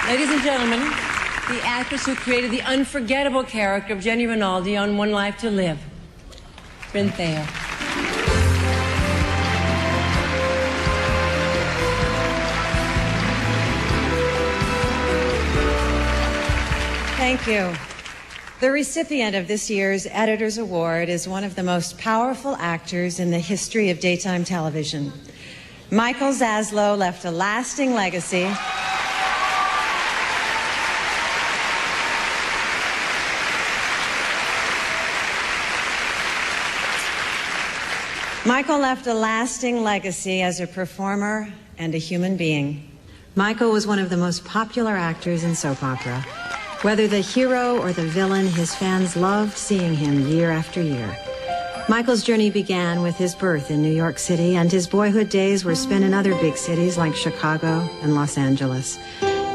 Ladies and gentlemen, the actress who created the unforgettable character of Jenny Rinaldi on One Life to Live, Brynn Thayer. Thank you. The recipient of this year's Editor's Award is one of the most powerful actors in the history of daytime television. Michael Zaslow left a lasting legacy. Michael left a lasting legacy as a performer and a human being. Michael was one of the most popular actors in soap opera. Whether the hero or the villain, his fans loved seeing him year after year. Michael's journey began with his birth in New York City, and his boyhood days were spent in other big cities like Chicago and Los Angeles.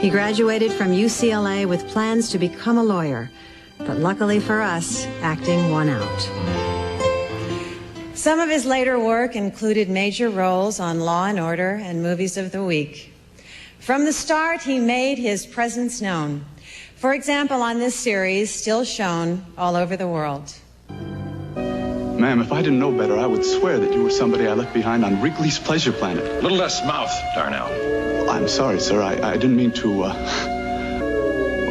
He graduated from UCLA with plans to become a lawyer, but luckily for us, acting won out. Some of his later work included major roles on Law and Order and Movies of the Week. From the start, he made his presence known. For example, on this series, still shown all over the world. Ma'am, if I didn't know better, I would swear that you were somebody I left behind on Wrigley's Pleasure Planet. A little less mouth, Darnell. I'm sorry, sir. I didn't mean to, Why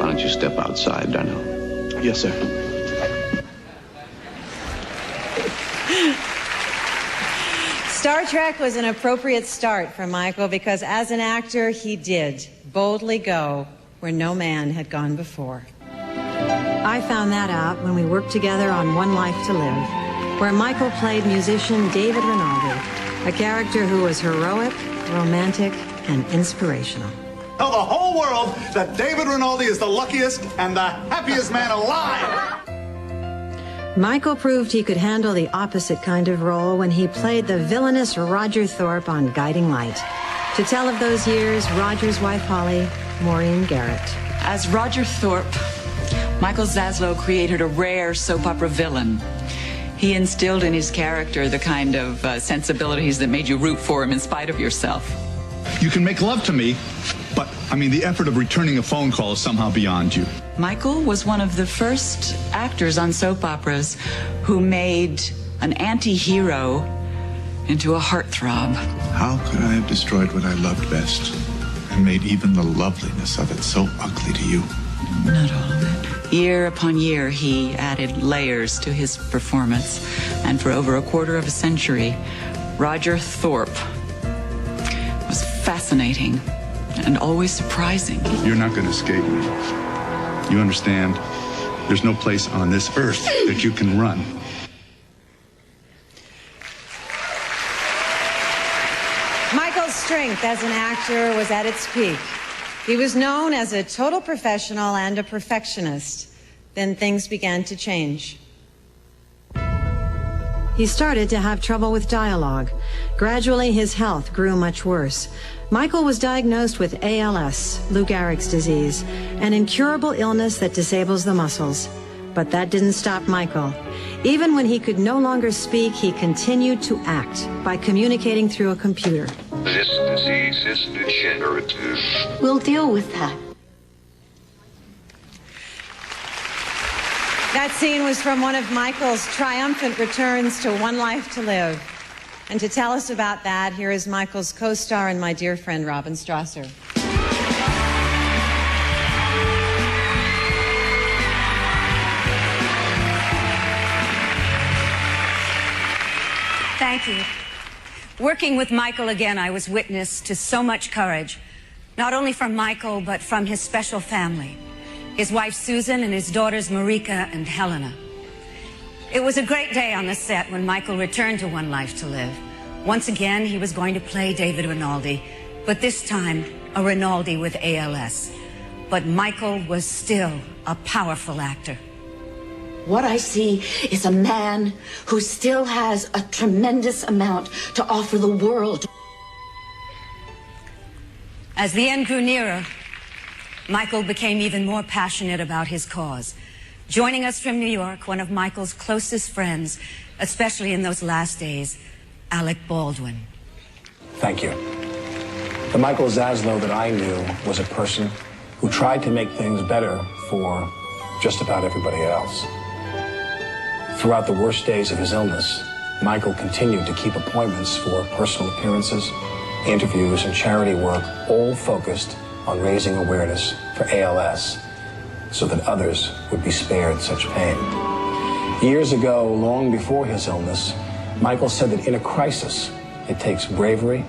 don't you step outside, Darnell? Yes, sir. Star Trek was an appropriate start for Michael because as an actor, he did boldly go where no man had gone before. I found that out when we worked together on One Life to Live, where Michael played musician David Rinaldi, a character who was heroic, romantic, and inspirational. Tell the whole world that David Rinaldi is the luckiest and the happiest man alive! Michael proved he could handle the opposite kind of role when he played the villainous Roger Thorpe on Guiding Light. To tell of those years, Roger's wife, Holly, Maureen Garrett. As Roger Thorpe, Michael Zaslow created a rare soap opera villain. He instilled in his character the kind of sensibilities that made you root for him in spite of yourself. You can make love to me, but, the effort of returning a phone call is somehow beyond you. Michael was one of the first actors on soap operas who made an anti-hero into a heartthrob. How could I have destroyed what I loved best and made even the loveliness of it so ugly to you? Not all of it. Year upon year, he added layers to his performance. And for over a quarter of a century, Roger Thorpe was fascinating and always surprising. You're not going to escape me. You understand? There's no place on this earth that you can run. Michael's strength as an actor was at its peak. He was known as a total professional and a perfectionist. Then things began to change. He started to have trouble with dialogue. Gradually, his health grew much worse. Michael was diagnosed with ALS, Lou Gehrig's disease, an incurable illness that disables the muscles. But that didn't stop Michael. Even when he could no longer speak, he continued to act by communicating through a computer. We'll deal with that. That scene was from one of Michael's triumphant returns to One Life to Live. And to tell us about that, here is Michael's co-star and my dear friend, Robin Strasser. Thank you. Working with Michael again, I was witness to so much courage, not only from Michael, but from his special family. His wife Susan and his daughters Marika and Helena. It was a great day on the set when Michael returned to One Life to Live. Once again, he was going to play David Rinaldi, but this time a Rinaldi with ALS. But Michael was still a powerful actor. What I see is a man who still has a tremendous amount to offer the world. As the end grew nearer, Michael became even more passionate about his cause. Joining us from New York, one of Michael's closest friends, especially in those last days, Alec Baldwin. Thank you. The Michael Zaslow that I knew was a person who tried to make things better for just about everybody else. Throughout the worst days of his illness, Michael continued to keep appointments for personal appearances, interviews, and charity work, all focused on raising awareness for ALS so that others would be spared such pain. Years ago, long before his illness, Michael said that in a crisis, it takes bravery,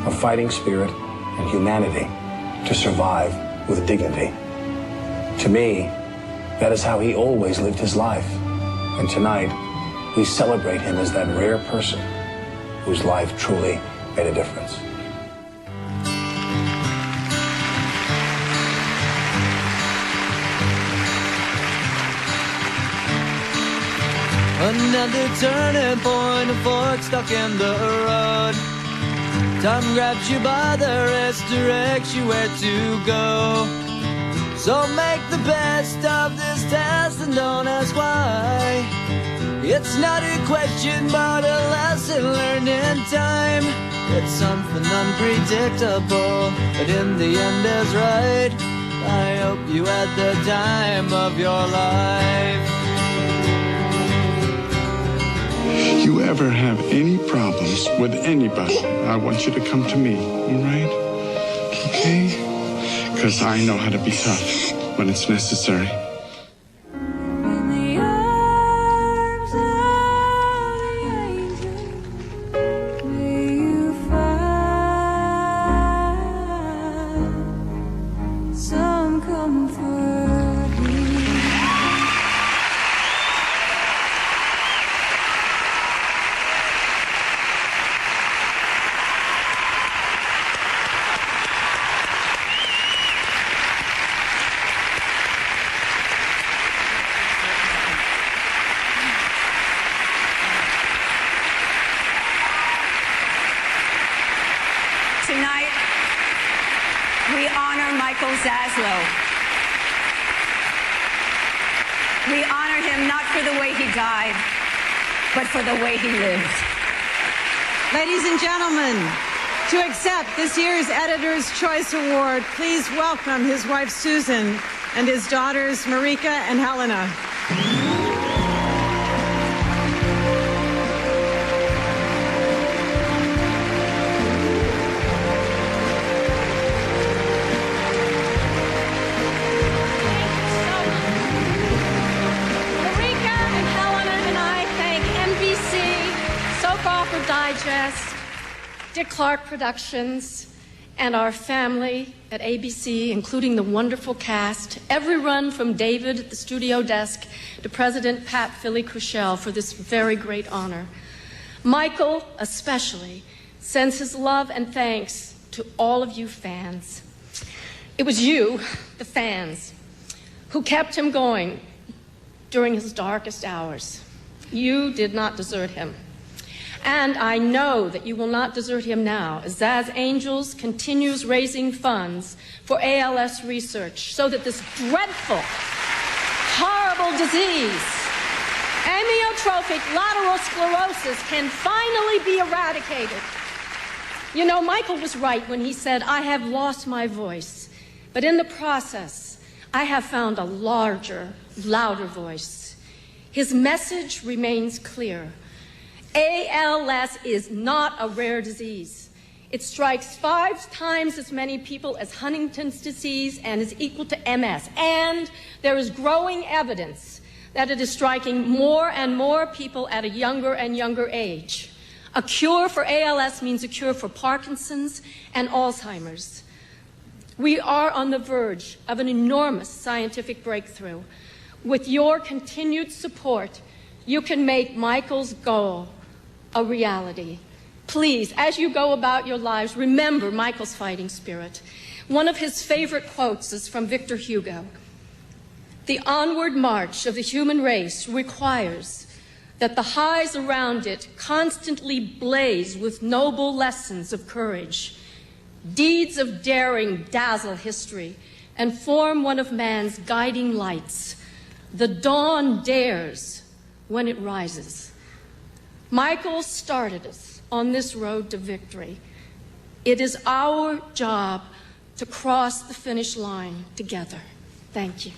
a fighting spirit, and humanity to survive with dignity. To me, that is how he always lived his life. And tonight, we celebrate him as that rare person whose life truly made a difference. Another turning point, a fork stuck in the road. Time grabs you by the wrist, directs you where to go. So make the best of this test and don't ask why. It's not a question but a lesson learned in time. It's something unpredictable, but in the end is right. I hope you had the time of your life. If you ever have any problems with anybody, I want you to come to me, all right? Okay? Because I know how to be tough when it's necessary. Tonight, we honor Michael Zaslow. We honor him not for the way he died, but for the way he lived. Ladies and gentlemen, to accept this year's Editor's Choice Award, please welcome his wife Susan and his daughters Marika and Helena. Digest, Dick Clark Productions, and our family at ABC, including the wonderful cast, every run from David at the studio desk to President Pat Philly Crushell for this very great honor. Michael, especially, sends his love and thanks to all of you fans. It was you, the fans, who kept him going during his darkest hours. You did not desert him. And I know that you will not desert him now, as Zaz Angels continues raising funds for ALS research so that this dreadful, horrible disease, amyotrophic lateral sclerosis, can finally be eradicated. You know, Michael was right when he said, I have lost my voice, but in the process, I have found a larger, louder voice. His message remains clear. ALS is not a rare disease. It strikes 5 times as many people as Huntington's disease and is equal to MS. And there is growing evidence that it is striking more and more people at a younger and younger age. A cure for ALS means a cure for Parkinson's and Alzheimer's. We are on the verge of an enormous scientific breakthrough. With your continued support, you can make Michael's goal a reality. Please, as you go about your lives, remember Michael's fighting spirit. One of his favorite quotes is from Victor Hugo. The onward march of the human race requires that the highs around it constantly blaze with noble lessons of courage. Deeds of daring dazzle history and form one of man's guiding lights. The dawn dares when it rises. Michael started us on this road to victory. It is our job to cross the finish line together. Thank you.